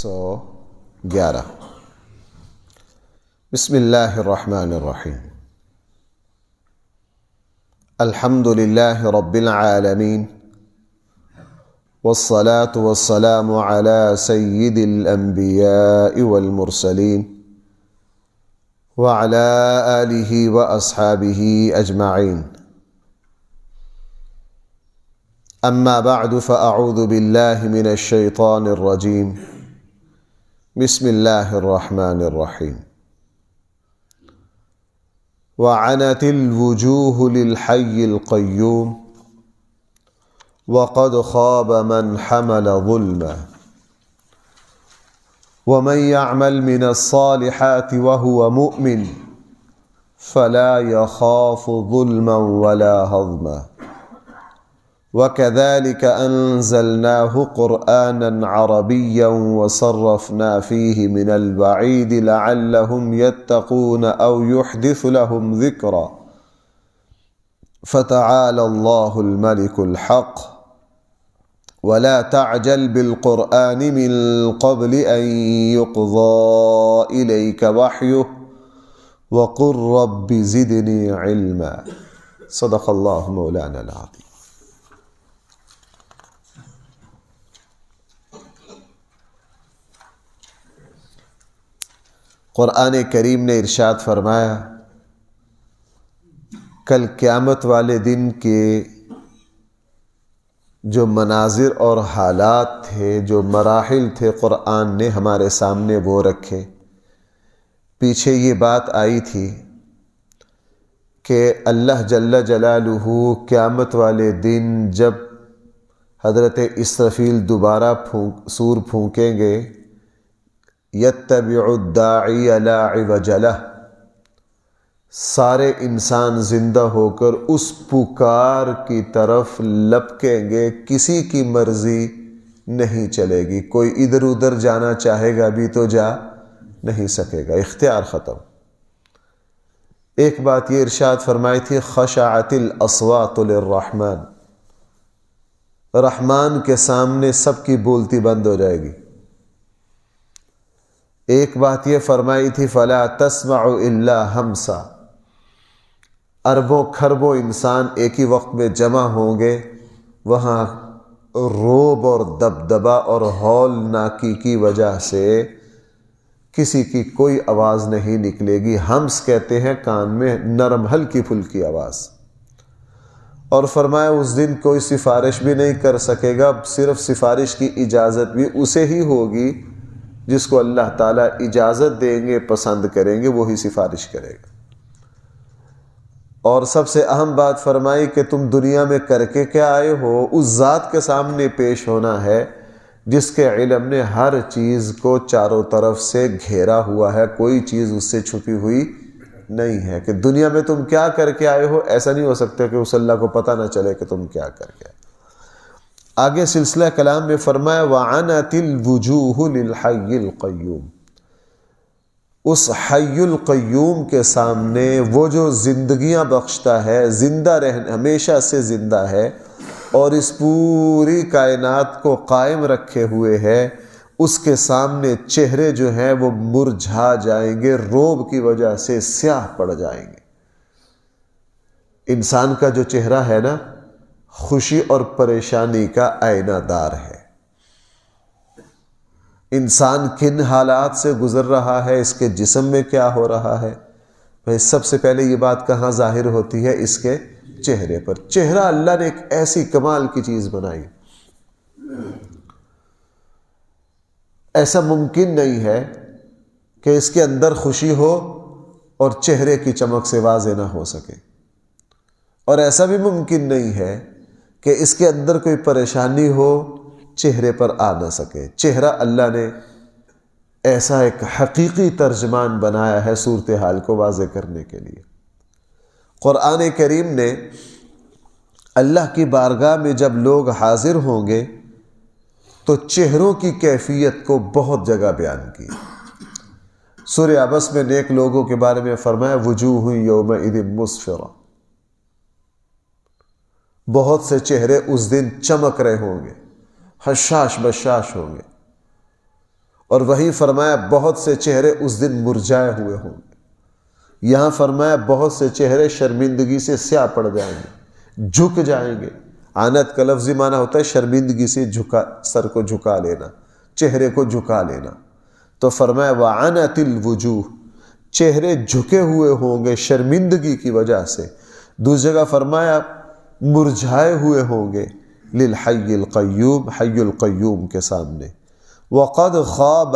111 بسم اللہ الرحمن الرحیم الحمد للہ رب العالمین والصلاة والسلام على سید الانبیاء والمرسلین وعلى آلہ واصحابہ اجمعین اما بعد فاعوذ باللہ من الشیطان الرجیم بسم اللہ الرحمن الرحیم وعنت الوجوہ للحی القیوم وقد خاب من حمل ظلما ومن يعمل من الصالحات وهو مؤمن فلا يخاف ظلما ولا هضما وكذلك أنزلناه قرآنا عربيا وصرفنا فيه من الوعيد لعلهم يتقون أو يحدث لهم ذكرا فتعالى الله الملك الحق ولا تعجل بالقرآن من قبل أن يقضى إليك وحيه وقل رب زدني علما صدق الله مولانا العظيم. قرآن کریم نے ارشاد فرمایا کل قیامت والے دن کے جو مناظر اور حالات تھے، جو مراحل تھے، قرآن نے ہمارے سامنے وہ رکھے. پیچھے یہ بات آئی تھی کہ اللہ جل جلالہ قیامت والے دن جب حضرت اسرافیل دوبارہ سور پھونکیں گے، یتبع الداعی لا عوج لہ، سارے انسان زندہ ہو کر اس پکار کی طرف لپکیں گے، کسی کی مرضی نہیں چلے گی. کوئی ادھر ادھر جانا چاہے گا بھی تو جا نہیں سکے گا، اختیار ختم. ایک بات یہ ارشاد فرمائی تھی خشعت الاصوات للرحمن، رحمان کے سامنے سب کی بولتی بند ہو جائے گی. ایک بات یہ فرمائی تھی فلا تسمع الا ہمسا، اربوں کھربوں انسان ایک ہی وقت میں جمع ہوں گے، وہاں روب اور دبدبا اور ہولناکی کی وجہ سے کسی کی کوئی آواز نہیں نکلے گی. ہمس کہتے ہیں کان میں نرم ہلکی پھلکی آواز. اور فرمایا اس دن کوئی سفارش بھی نہیں کر سکے گا، صرف سفارش کی اجازت بھی اسے ہی ہوگی جس کو اللہ تعالیٰ اجازت دیں گے، پسند کریں گے، وہی سفارش کرے گا. اور سب سے اہم بات فرمائی کہ تم دنیا میں کر کے کیا آئے ہو، اس ذات کے سامنے پیش ہونا ہے جس کے علم نے ہر چیز کو چاروں طرف سے گھیرا ہوا ہے، کوئی چیز اس سے چھپی ہوئی نہیں ہے. کہ دنیا میں تم کیا کر کے آئے ہو، ایسا نہیں ہو سکتا کہ اس اللہ کو پتہ نہ چلے کہ تم کیا کر کے آئے. آگے سلسلہ کلام میں فرمایا وعنت الوجوہ للحی القیوم، اس حی القیوم کے سامنے وہ جو زندگیاں بخشتا ہے، زندہ رہنے ہمیشہ سے زندہ ہے اور اس پوری کائنات کو قائم رکھے ہوئے ہے، اس کے سامنے چہرے جو ہیں وہ مرجھا جائیں گے، روب کی وجہ سے سیاہ پڑ جائیں گے. انسان کا جو چہرہ ہے نا، خوشی اور پریشانی کا آئینہ دار ہے. انسان کن حالات سے گزر رہا ہے، اس کے جسم میں کیا ہو رہا ہے، بھائی سب سے پہلے یہ بات کہاں ظاہر ہوتی ہے؟ اس کے چہرے پر. چہرہ اللہ نے ایک ایسی کمال کی چیز بنائی، ایسا ممکن نہیں ہے کہ اس کے اندر خوشی ہو اور چہرے کی چمک سے واضح نہ ہو سکے، اور ایسا بھی ممکن نہیں ہے کہ اس کے اندر کوئی پریشانی ہو، چہرے پر آ نہ سکے. چہرہ اللہ نے ایسا ایک حقیقی ترجمان بنایا ہے صورتحال کو واضح کرنے کے لیے. قرآن کریم نے اللہ کی بارگاہ میں جب لوگ حاضر ہوں گے تو چہروں کی کیفیت کو بہت جگہ بیان کی. سورہ عبس میں نیک لوگوں کے بارے میں فرمایا وجوہ یومئذ مسفرہ، بہت سے چہرے اس دن چمک رہے ہوں گے، حشاش بشاش ہوں گے. اور وہیں فرمایا بہت سے چہرے اس دن مرجھائے ہوئے ہوں گے، یہاں فرمایا بہت سے چہرے شرمندگی سے سیاہ پڑ جائیں گے، جھک جائیں گے۔ عنت کا لفظی معنی ہوتا ہے شرمندگی سے سر کو جھکا لینا، چہرے کو جھکا لینا۔ تو فرمایا وعنت الوجوہ، چہرے جھکے ہوئے ہوں گے شرمندگی کی وجہ سے۔ دوسری جگہ فرمایا مرجھائے ہوئے ہوں گے للحی القیوم، حی القیوم کے سامنے۔ وقد خاب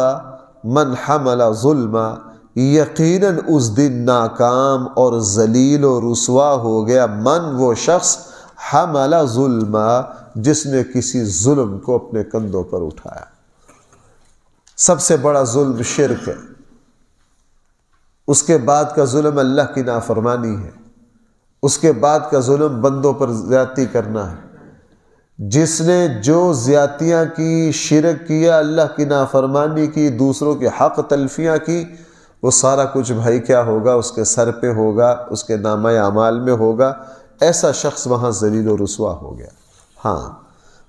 من حمل ظلما، یقیناً اس دن ناکام اور ذلیل و رسوا ہو گیا من، وہ شخص حمل ظلما، جس نے کسی ظلم کو اپنے کندھوں پر اٹھایا۔ سب سے بڑا ظلم شرک ہے، اس کے بعد کا ظلم اللہ کی نافرمانی ہے، اس کے بعد کا ظلم بندوں پر زیادتی کرنا ہے۔ جس نے جو زیادتیاں کی، شرک کیا، اللہ کی نافرمانی کی، دوسروں کے حق تلفیاں کی، وہ سارا کچھ بھائی کیا ہوگا؟ اس کے سر پہ ہوگا، اس کے نامہ اعمال میں ہوگا۔ ایسا شخص وہاں ذلیل و رسوا ہو گیا۔ ہاں،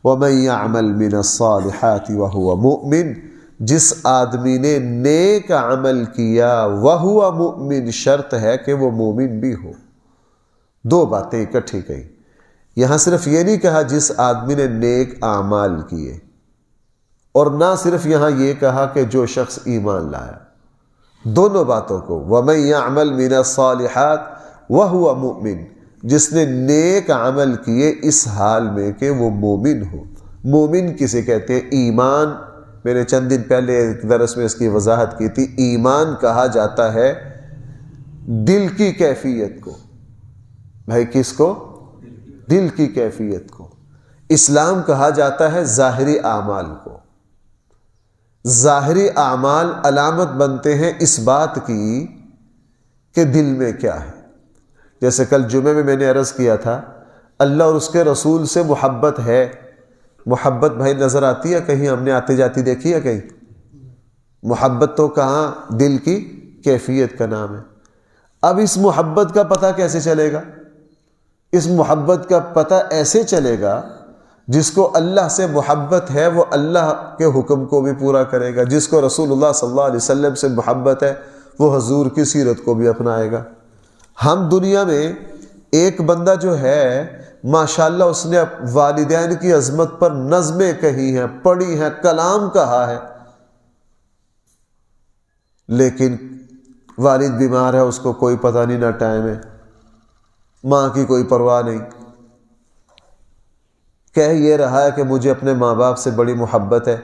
وَمَن يَعْمَلْ مِنَ الصَّالِحَاتِ وَهُوَ مُؤْمِنٌ، جس آدمی نے نیک عمل کیا وَهُوَ مُؤْمِن، شرط ہے کہ وہ مومن بھی ہو۔ دو باتیں اکٹھی کہیں، یہاں صرف یہ نہیں کہا جس آدمی نے نیک اعمال کیے، اور نہ صرف یہاں یہ کہا کہ جو شخص ایمان لایا۔ دونوں باتوں کو، وَمَن يَعْمَلْ مِنَ الصَّالِحَاتِ وَهُوَ مُؤْمِن، جس نے نیک عمل کیے اس حال میں کہ وہ مومن ہو۔ مومن کسے کہتے ہیں؟ ایمان، میں نے چند دن پہلے ایک درس میں اس کی وضاحت کی تھی۔ ایمان کہا جاتا ہے دل کی کیفیت کو۔ بھائی کس کو؟ دل کی کیفیت کو۔ اسلام کہا جاتا ہے ظاہری اعمال کو۔ ظاہری اعمال علامت بنتے ہیں اس بات کی کہ دل میں کیا ہے۔ جیسے کل جمعے میں نے عرض کیا تھا، اللہ اور اس کے رسول سے محبت ہے۔ محبت بھائی نظر آتی ہے کہیں؟ ہم نے آتے جاتی دیکھی ہے کہیں؟ محبت تو کہاں؟ دل کی کیفیت کا نام ہے۔ اب اس محبت کا پتہ کیسے چلے گا؟ اس محبت کا پتہ ایسے چلے گا، جس کو اللہ سے محبت ہے وہ اللہ کے حکم کو بھی پورا کرے گا، جس کو رسول اللہ صلی اللہ علیہ وسلم سے محبت ہے وہ حضور کی سیرت کو بھی اپنائے گا۔ ہم دنیا میں ایک بندہ جو ہے ماشاءاللہ اس نے والدین کی عظمت پر نظمیں کہی ہیں، پڑھی ہیں، کلام کہا ہے، لیکن والد بیمار ہے، اس کو کوئی پتہ نہیں، نہ ٹائم ہے، ماں کی کوئی پرواہ نہیں، کہہ یہ رہا ہے کہ مجھے اپنے ماں باپ سے بڑی محبت ہے۔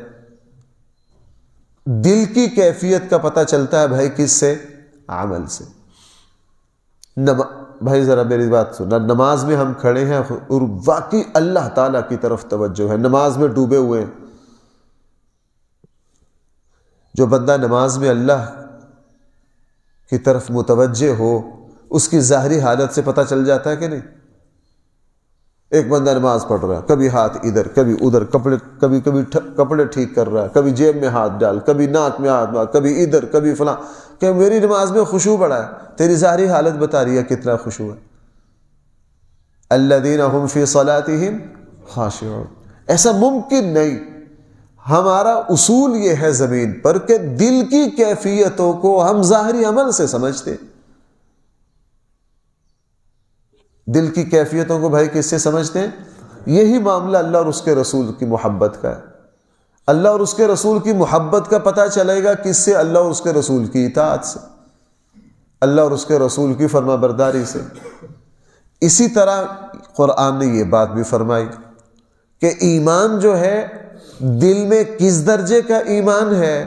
دل کی کیفیت کا پتہ چلتا ہے بھائی کس سے؟ عمل سے۔ بھائی ذرا میری بات سننا، نماز میں ہم کھڑے ہیں اور واقعی اللہ تعالیٰ کی طرف توجہ ہے، نماز میں ڈوبے ہوئے ہیں۔ جو بندہ نماز میں اللہ کی طرف متوجہ ہو، اس کی ظاہری حالت سے پتہ چل جاتا ہے کہ نہیں؟ ایک بندہ نماز پڑھ رہا ہے، کبھی ہاتھ ادھر کبھی ادھر، کبھی کپڑے ٹھیک کر رہا ہے، کبھی جیب میں ہاتھ ڈال، کبھی ناک میں ہاتھ ڈال، کبھی ادھر کبھی فلاں، کہ میری نماز میں خشوع بڑھا ہے۔ تیری ظاہری حالت بتا رہی ہے کتنا خشوع ہے۔ الذین هم فی صلاتہم خاشعون، ایسا ممکن نہیں۔ ہمارا اصول یہ ہے زمین پر کہ دل کی کیفیتوں کو ہم ظاہری عمل سے سمجھتے۔ دل کی کیفیتوں کو بھائی کس سے سمجھتے ہیں؟ یہی معاملہ اللہ اور اس کے رسول کی محبت کا ہے۔ اللہ اور اس کے رسول کی محبت کا پتہ چلے گا کس سے؟ اللہ اور اس کے رسول کی اطاعت سے، اللہ اور اس کے رسول کی فرما برداری سے۔ اسی طرح قرآن نے یہ بات بھی فرمائی کہ ایمان جو ہے دل میں کس درجے کا ایمان ہے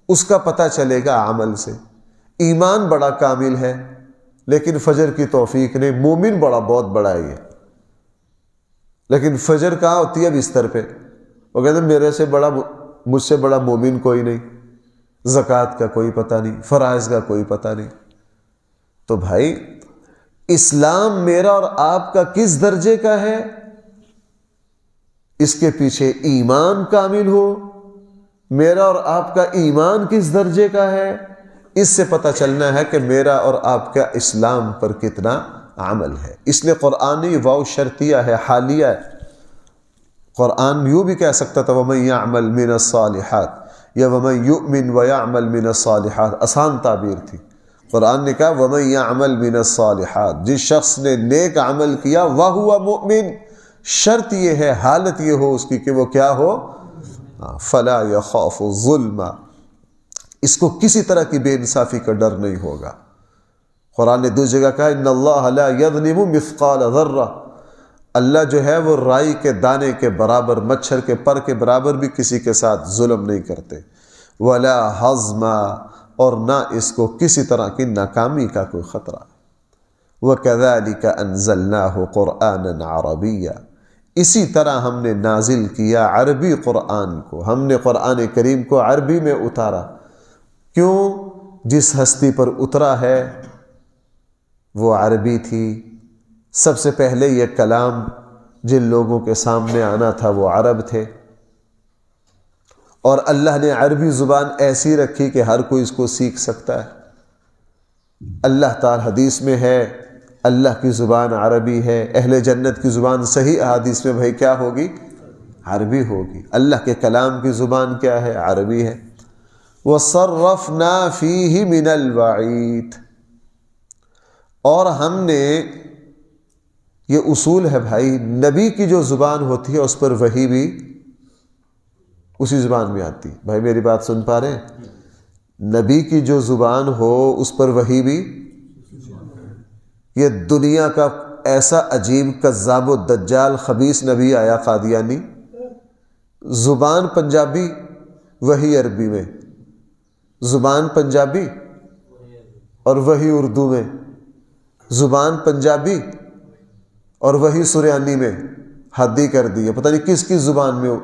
اس کا پتہ چلے گا عمل سے۔ ایمان بڑا کامل ہے لیکن فجر کی توفیق نہیں، مومن بہت بڑا ہے یہ، لیکن فجر کہاں ہوتی ہے؟ بستر پہ۔ وہ کہتے ہیں مجھ سے بڑا مومن کوئی نہیں، زکوٰۃ کا کوئی پتہ نہیں، فرائض کا کوئی پتہ نہیں۔ تو بھائی اسلام میرا اور آپ کا کس درجے کا ہے؟ اس کے پیچھے ایمان کامل ہو۔ میرا اور آپ کا ایمان کس درجے کا ہے؟ اس سے پتہ چلنا ہے کہ میرا اور آپ کا اسلام پر کتنا عمل ہے۔ اس لیے قرآن یہ واو شرطیہ ہے، حالیہ ہے۔ قرآن یوں بھی کہہ سکتا تھا وَمَن يَعْمَلْ مِنَ الصَّالِحَاتِ، یا وَمَن يُؤْمِن وَيَعْمَلْ مِنَ الصَّالِحَاتِ، آسان تعبیر تھی۔ قرآن نے کہا وَمَن يَعْمَلْ مِنَ الصَّالِحَاتِ، جس شخص نے نیک عمل کیا وَهُوَ مُؤْمِن، شرط یہ ہے، حالت یہ ہو اس کی کہ وہ کیا ہو، فَلَا يَخَافُ ظُلْمًا، اس کو کسی طرح کی بے انصافی کا ڈر نہیں ہوگا۔ قرآن نے دوسری جگہ کہا اِنَّ اللَّهَ لَا يَظْلِمُ مِثْقَالَ ذَرَّةٍ، اللہ جو ہے وہ رائی کے دانے کے برابر، مچھر کے پر کے برابر بھی کسی کے ساتھ ظلم نہیں کرتے۔ وَلَا حَظْمًا، اور نہ اس کو کسی طرح کی ناکامی کا کوئی خطرہ۔ وَكَذَلِكَ أَنزَلْنَاهُ قُرْآنًا عَرَبِيًّا، اسی طرح ہم نے نازل کیا عربی قرآن کو، ہم نے قرآن کریم کو عربی میں اتارا۔ کیوں؟ جس ہستی پر اترا ہے وہ عربی تھی، سب سے پہلے یہ کلام جن لوگوں کے سامنے آنا تھا وہ عرب تھے، اور اللہ نے عربی زبان ایسی رکھی کہ ہر کوئی اس کو سیکھ سکتا ہے۔ اللہ تعالی حدیث میں ہے اللہ کی زبان عربی ہے، اہل جنت کی زبان صحیح احادیث میں بھائی کیا ہوگی؟ عربی ہوگی۔ اللہ کے کلام کی زبان کیا ہے؟ عربی ہے۔ وَصَرَّفْنَا فِيهِ مِنَ الْوَعِيدِ، اور ہم نے، یہ اصول ہے بھائی، نبی کی جو زبان ہوتی ہے اس پر وحی بھی اسی زبان میں آتی ہے۔ بھائی میری بات سن پا رہے ہیں؟ نبی کی جو زبان ہو اس پر وحی بھی، یہ دنیا کا ایسا عجیب کذاب و دجال خبیث نبی آیا قادیانی، زبان پنجابی وحی عربی میں، زبان پنجابی اور وحی اردو میں، زبان پنجابی اور وہی سریانی میں، حد ہی کر دی ہے، پتہ نہیں کس کس زبان میں۔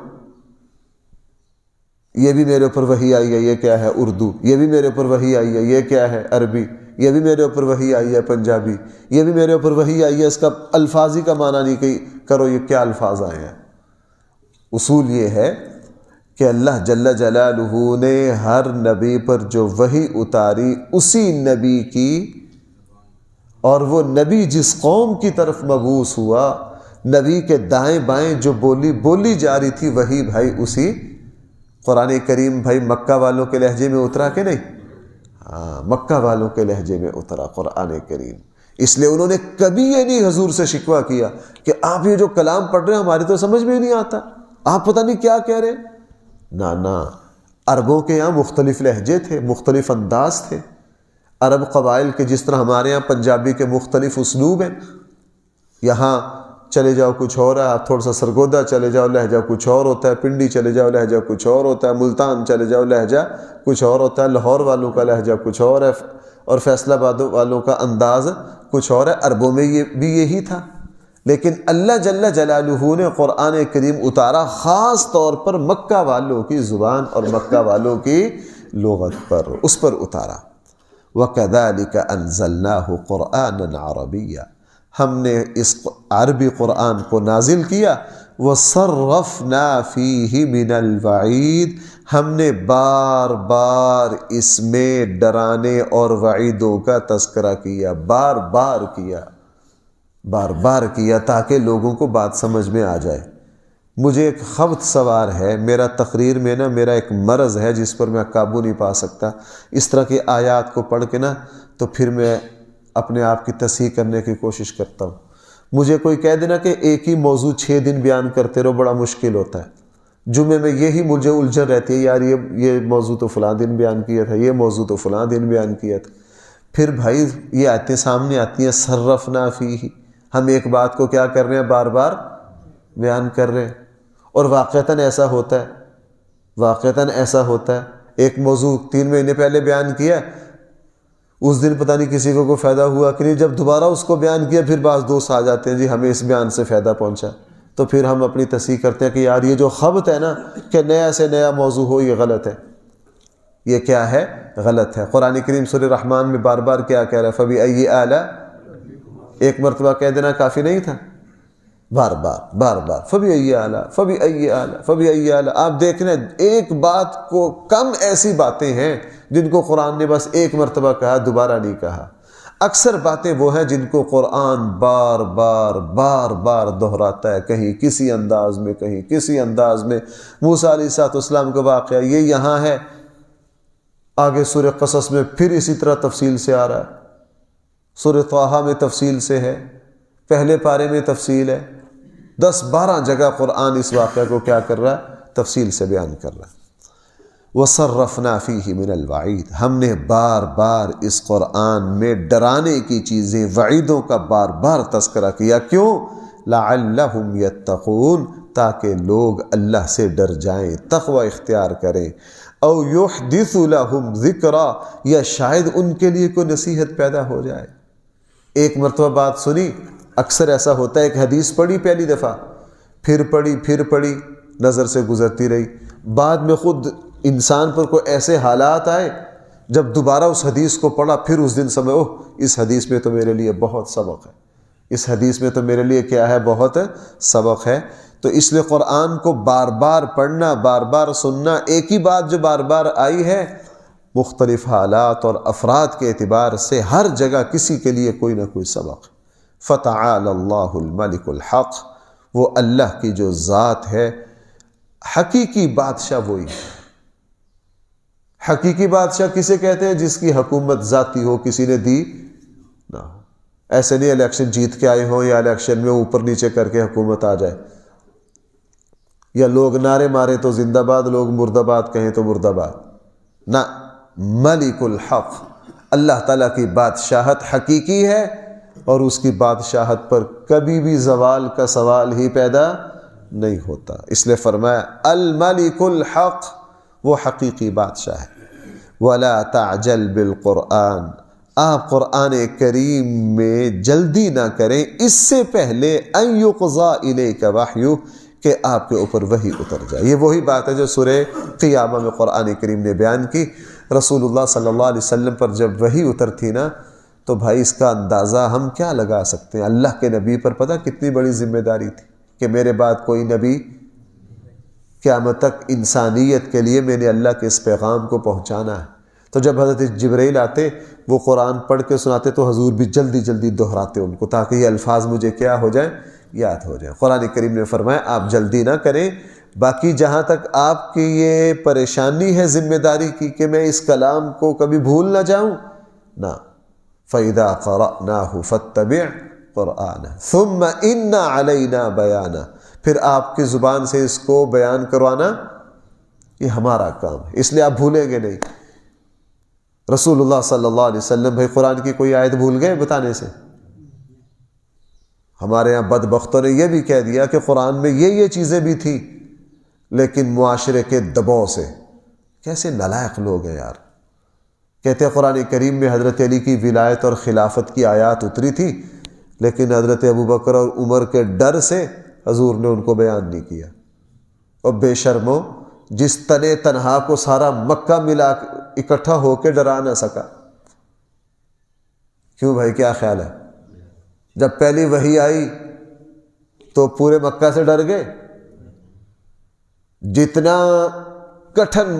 یہ بھی میرے اوپر وحی آئی ہے، یہ کیا ہے؟ اردو۔ یہ بھی میرے اوپر وحی آئی ہے، یہ کیا ہے؟ عربی۔ یہ بھی میرے اوپر وحی آئی ہے، پنجابی۔ یہ بھی میرے اوپر وحی آئی ہے، اس کا الفاظ ہی کا معنی نہیں کہ کرو یہ کیا الفاظ آئے ہیں۔ اصول یہ ہے کہ اللہ جل جلالہ نے ہر نبی پر جو وحی اتاری اسی نبی کی، اور وہ نبی جس قوم کی طرف مبعوث ہوا، نبی کے دائیں بائیں جو بولی جا رہی تھی وہی بھائی اسی قرآن کریم بھائی مکہ والوں کے لہجے میں اترا کہ نہیں؟ ہاں، مکہ والوں کے لہجے میں اترا قرآن کریم۔ اس لیے انہوں نے کبھی یہ نہیں حضور سے شکوہ کیا کہ آپ یہ جو کلام پڑھ رہے ہیں ہماری تو سمجھ میں نہیں آتا، آپ پتہ نہیں کیا کہہ رہے ہیں۔ نہ، عربوں کے یہاں مختلف لہجے تھے، مختلف انداز تھے۔ عرب قبائل کے جس طرح ہمارے یہاں پنجابی کے مختلف اسلوب ہیں، یہاں چلے جاؤ کچھ اور ہے، آپ تھوڑا سا سرگودا چلے جاؤ لہجہ کچھ اور ہوتا ہے، پنڈی چلے جاؤ لہجہ کچھ اور ہوتا ہے، ملتان چلے جاؤ لہجہ کچھ اور ہوتا ہے، لاہور والوں کا لہجہ کچھ اور ہے، اور فیصل آباد والوں کا انداز کچھ اور ہے۔ عربوں میں یہ بھی یہی تھا، لیکن اللہ جل جلالہ نے قرآن کریم اتارا خاص طور پر مکہ والوں کی زبان اور مکہ والوں کی لغت پر، اس پر اتارا۔ وَكَذَلِكَ أَنزَلْنَاهُ قُرْآنًا عَرَبِيًّا، ہم نے اس عربی قرآن کو نازل کیا۔ وَصَرَّفْنَا فِيهِ مِنَ الْوَعِيدِ، ہم نے بار بار اس میں ڈرانے اور وعیدوں کا تذکرہ کیا، بار بار کیا تاکہ لوگوں کو بات سمجھ میں آ جائے۔ مجھے ایک خبط سوار ہے، میرا تقریر میں نا میرا ایک مرض ہے جس پر میں قابو نہیں پا سکتا۔ اس طرح کی آیات کو پڑھ کے نا تو پھر میں اپنے آپ کی تصحیح کرنے کی کوشش کرتا ہوں۔ مجھے کوئی کہہ دینا کہ ایک ہی موضوع 6 دن بیان کرتے رہو، بڑا مشکل ہوتا ہے۔ جمعے میں یہی مجھے الجھن رہتی ہے، یار یہ موضوع تو فلاں دن بیان کیا تھا، یہ موضوع تو فلاں دن بیان کیا تھا۔ پھر بھائی یہ آیتیں سامنے آتی ہیں، صرفنا فیہ، ہم ایک بات کو کیا کر رہے ہیں؟ بار بار بیان کر رہے ہیں، اور واقعتاً ایسا ہوتا ہے۔ ایک موضوع 3 مہینے پہلے بیان کیا، اس دن پتہ نہیں کسی کو کوئی فائدہ ہوا کہ نہیں، جب دوبارہ اس کو بیان کیا پھر بعض دوست آ جاتے ہیں جی ہمیں اس بیان سے فائدہ پہنچا، تو پھر ہم اپنی تصحیح کرتے ہیں کہ یار یہ جو خبط ہے نا کہ نیا سے نیا موضوع ہو، یہ غلط ہے۔ یہ کیا ہے؟ غلط ہے۔ قرآن کریم سورہ رحمان میں بار بار کیا کہہ رہا ہے؟ فَبِأَيِّ آلَاء، ایک مرتبہ کہہ دینا کافی نہیں تھا، بار بار فَبِأَيِّ آلَاء فَبِأَيِّ آلَاء فَبِأَيِّ آلَاء۔ آپ دیکھنا ایک بات کو کم ایسی باتیں ہیں جن کو قرآن نے بس ایک مرتبہ کہا، دوبارہ نہیں کہا۔ اکثر باتیں وہ ہیں جن کو قرآن بار بار دہراتا ہے، کہیں کسی انداز میں، کہیں کسی انداز میں۔ موسیٰ علیہ السلام کا واقعہ یہ یہاں ہے، آگے سورہ قصص میں پھر اسی طرح تفصیل سے آ رہا ہے، سورہ طٰہٰ میں تفصیل سے ہے، پہلے پارے میں تفصیل ہے، 10-12 جگہ قرآن اس واقعہ کو کیا کر رہا ہے؟ تفصیل سے بیان کر رہا ہے۔ وَصَرَّفْنَا فِيهِ مِنَ الْوَعِيدِ، ہم نے بار بار اس قرآن میں ڈرانے کی چیزیں، وعیدوں کا بار بار تذکرہ کیا۔ کیوں؟ لَعَلَّهُمْ يَتَّقُونَ، تاکہ لوگ اللہ سے ڈر جائیں، تقوی اختیار کریں۔ او يُحْدِثُ لَهُمْ ذِكْرًا، یا شاید ان کے لیے کوئی نصیحت پیدا ہو جائے۔ ایک مرتبہ بات سنی، اکثر ایسا ہوتا ہے، ایک حدیث پڑھی پہلی دفعہ، پھر پڑھی، نظر سے گزرتی رہی، بعد میں خود انسان پر کوئی ایسے حالات آئے جب دوبارہ اس حدیث کو پڑھا، پھر اس دن سمجھے اوہ اس حدیث میں تو میرے لیے بہت سبق ہے، اس حدیث میں تو میرے لیے کیا ہے؟ بہت سبق ہے۔ تو اس لیے قرآن کو بار بار پڑھنا، بار بار سننا، ایک ہی بات جو بار بار آئی ہے، مختلف حالات اور افراد کے اعتبار سے ہر جگہ کسی کے لیے کوئی نہ کوئی سبق۔ فَتَعَالَى اللَّهُ الْمَلِكُ الْحَقُّ، وہ اللہ کی جو ذات ہے، حقیقی بادشاہ وہی ہے۔ حقیقی بادشاہ کسے کہتے ہیں؟ جس کی حکومت ذاتی ہو، کسی نے دی نہ ہو۔ ایسے نہیں الیکشن جیت کے آئے ہوں یا الیکشن میں اوپر نیچے کر کے حکومت آ جائے، یا لوگ نعرے مارے تو زندہ باد، لوگ مرد آباد کہیں تو مرد آباد، نہ، ملک الحق، اللہ تعالیٰ کی بادشاہت حقیقی ہے، اور اس کی بادشاہت پر کبھی بھی زوال کا سوال ہی پیدا نہیں ہوتا۔ اس لیے فرمایا الملک الحق، وہ حقیقی بادشاہ ہے۔ وَلَا تَعْجَلْ بِالْقُرْآنِ، آپ قرآن کریم میں جلدی نہ کریں اس سے پہلے أَن يُقْضَى إِلَيْكَ وَحْيُهُ، کہ آپ کے اوپر وحی اتر جائے۔ یہ وہی بات ہے جو سورہ قیامہ میں قرآن کریم نے بیان کی۔ رسول اللہ صلی اللہ علیہ وسلم پر جب وحی اترتی نا، تو بھائی اس کا اندازہ ہم کیا لگا سکتے ہیں؟ اللہ کے نبی پر پتہ کتنی بڑی ذمہ داری تھی کہ میرے بعد کوئی نبی، قیامت تک انسانیت کے لیے میں نے اللہ کے اس پیغام کو پہنچانا ہے۔ تو جب حضرت جبرائیل آتے، وہ قرآن پڑھ کے سناتے، تو حضور بھی جلدی جلدی دہراتے ان کو، تاکہ یہ الفاظ مجھے کیا ہو جائیں؟ یاد ہو جائیں۔ قرآن کریم نے فرمایا آپ جلدی نہ کریں، باقی جہاں تک آپ کی یہ پریشانی ہے ذمہ داری کی کہ میں اس کلام کو کبھی بھول نہ جاؤں، نہ، فَإِذَا قَرَأْنَاهُ فَاتَّبِعْ قُرْآنَهُ ثُمَّ إِنَّ عَلَيْنَا بَيَانَهُ، پھر آپ کی زبان سے اس کو بیان کروانا یہ ہمارا کام ہے، اس لیے آپ بھولیں گے نہیں۔ رسول اللہ صلی اللہ علیہ وسلم بھائی قرآن کی کوئی آیت بھول گئے بتانے سے؟ ہمارے ہاں بدبختوں نے یہ بھی کہہ دیا کہ قرآن میں یہ چیزیں بھی تھیں، لیکن معاشرے کے دباؤ سے، کیسے نالائق لوگ ہیں یار۔ کہتے ہیں قرآن کریم میں حضرت علی کی ولایت اور خلافت کی آیات اتری تھی، لیکن حضرت ابوبکر اور عمر کے ڈر سے حضور نے ان کو بیان نہیں کیا۔ اور بے شرمو، جس تنے تنہا کو سارا مکہ ملا اکٹھا ہو کے ڈرا نہ سکا، کیوں بھائی؟ کیا خیال ہے؟ جب پہلی وحی آئی تو پورے مکہ سے ڈر گئے؟ جتنا کٹھن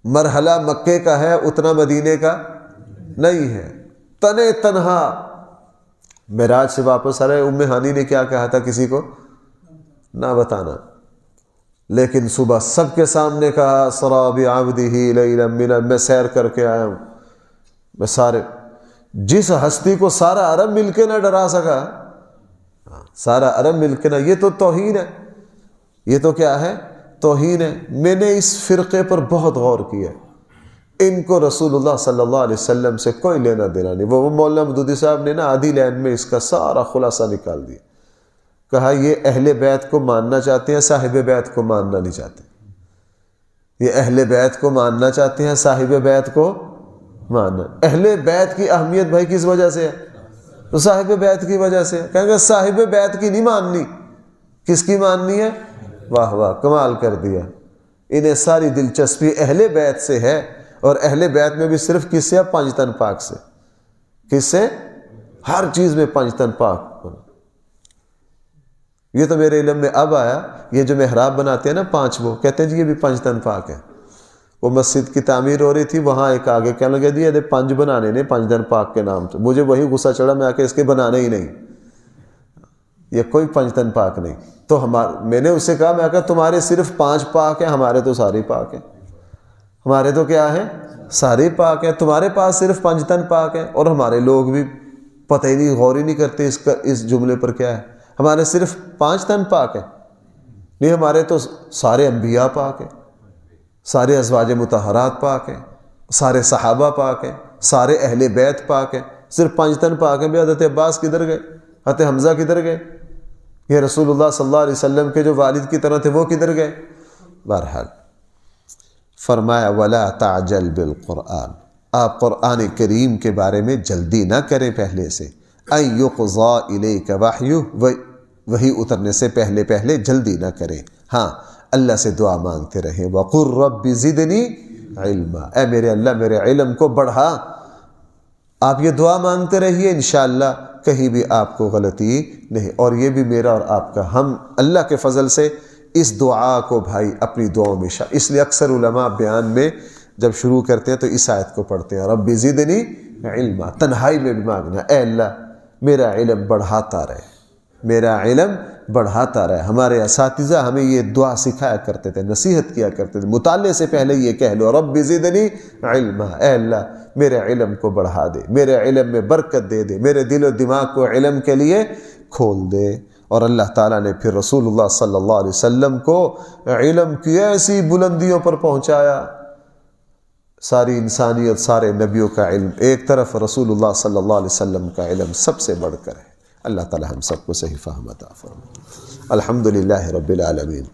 مرحلہ مکے کا ہے اتنا مدینے کا نہیں ہے، تنے تنہا۔ معراج سے واپس آ رہے، ام ہانی نے کیا کہا تھا کسی کو نہ بتانا، لیکن صبح سب کے سامنے کہا سرا بعبدہ لیلا منا، میں سیر کر کے آیا ہوں۔ میں سارے، جس ہستی کو سارا عرب مل کے نہ ڈرا سکا، سارا عرب مل کے نہ، یہ تو توہین ہے، یہ تو کیا ہے؟ توہین ہے۔ میں نے اس فرقے پر بہت غور کیا، ان کو رسول اللہ صلی اللہ علیہ وسلم سے کوئی لینا دینا نہیں۔ وہ مولانا مدودی صاحب نے نا آدھی لائن میں اس کا سارا خلاصہ نکال دیا، کہا یہ اہل بیت کو ماننا چاہتے ہیں، صاحب بیت کو ماننا نہیں چاہتے۔ یہ اہل بیت کو ماننا چاہتے ہیں، صاحب بیت کو ماننا۔ اہل بیت کی اہمیت بھائی کس وجہ سے ہے؟ تو صاحب بیت کی وجہ سے۔ کہیں گے صاحب بیت کی نہیں ماننی، کس کی ماننی ہے؟ واہ واہ، کمال کر دیا۔ انہیں ساری دلچسپی اہل بیت سے ہے، اور اہل بیت میں بھی صرف کس سے؟ پانچ تن پاک سے۔ کس سے؟ ہر چیز میں پانچ تن پاک۔ یہ تو میرے علم میں اب آیا، یہ جو محراب بناتے ہیں نا پانچ، وہ کہتے ہیں جی یہ بھی پانچ تن پاک ہے۔ وہ مسجد کی تعمیر ہو رہی تھی، وہاں ایک آگے کہنے لگے دیا پنج بنانے نے 5 دن پاک کے نام سے. مجھے وہی غصہ چڑھا، میں آ کے اس کے بنانے ہی نہیں، یہ کوئی 5 دن پاک نہیں. تو میں نے اس سے کہا، میں کہا تمہارے صرف 5 پاک ہیں، ہمارے تو سارے پاک ہیں. ہمارے تو کیا ہے؟ سارے پاک ہیں. تمہارے پاس صرف 5 تن پاک ہیں، اور ہمارے لوگ بھی پتہ ہی نہیں، غور ہی نہیں کرتے اس جملے پر کیا ہے. ہمارے صرف 5 تن پاک ہیں، نہیں ہمارے تو سارے انبیاء پاک ہیں، سارے ازواج مطہرات پاک ہیں، سارے صحابہ پاک ہیں، سارے اہل بیت پاک ہیں. صرف 5 تن پاک ہیں. حضرت عباس کدھر گئے؟ حضرت حمزہ کدھر گئے؟ یہ رسول اللہ صلی اللہ علیہ وسلم کے جو والد کی طرح تھے وہ کدھر گئے؟ بہرحال فرمایا وَلَا تَعْجَلْ بِالْقُرْآنِ، آپ قرآن کریم کے بارے میں جلدی نہ کریں پہلے سے. أَن يُقْضَى إِلَيْكَ وَحْيُهُ، وہی اترنے سے پہلے جلدی نہ کریں. ہاں اللہ سے دعا مانگتے رہیں. وَقُلْ رَبِّ زِدْنِي عِلْمًا، اے میرے اللہ میرے علم کو بڑھا. آپ یہ دعا مانگتے رہیے، انشاءاللہ کہیں بھی آپ کو غلطی نہیں. اور یہ بھی میرا اور آپ کا، ہم اللہ کے فضل سے اس دعا کو بھائی اپنی دعاؤں میں اس لیے اکثر علماء بیان میں جب شروع کرتے ہیں تو اس آیت کو پڑھتے ہیں، رب زدنی علما. تنہائی میں بھی مانگنا، اے اللہ میرا علم بڑھاتا رہے، میرا علم بڑھاتا رہے. ہمارے اساتذہ ہمیں یہ دعا سکھایا کرتے تھے، نصیحت کیا کرتے تھے. مطالعے سے پہلے یہ کہہ لو رب زدنی علما، اے اللہ میرے علم کو بڑھا دے، میرے علم میں برکت دے دے، میرے دل و دماغ کو علم کے لیے کھول دے. اور اللہ تعالیٰ نے پھر رسول اللہ صلی اللہ علیہ وسلم کو علم کی ایسی بلندیوں پر پہنچایا. ساری انسانیت، سارے نبیوں کا علم ایک طرف، رسول اللہ صلی اللہ علیہ وسلم کا علم سب سے بڑھ کر ہے. اللہ تعالیٰ ہم سب کو صحیح فہم عطا فرمائے. الحمدللہ رب العالمین،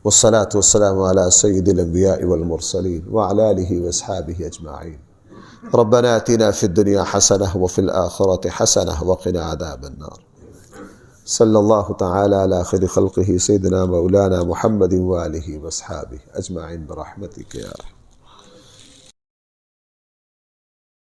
والصلاة والسلام على سید الانبیاء والمرسلین وعلى آلہ واصحابہ اجمعین. ربنا آتنا فی الدنیا حسنہ وفی الآخرۃ حسنہ وقنا عذاب النار. صلی اللہ تعالی علی خیر خلقہ سیدنا مولانا محمد وآلہ واصحابہ اجمعین برحمتک یا ارحم.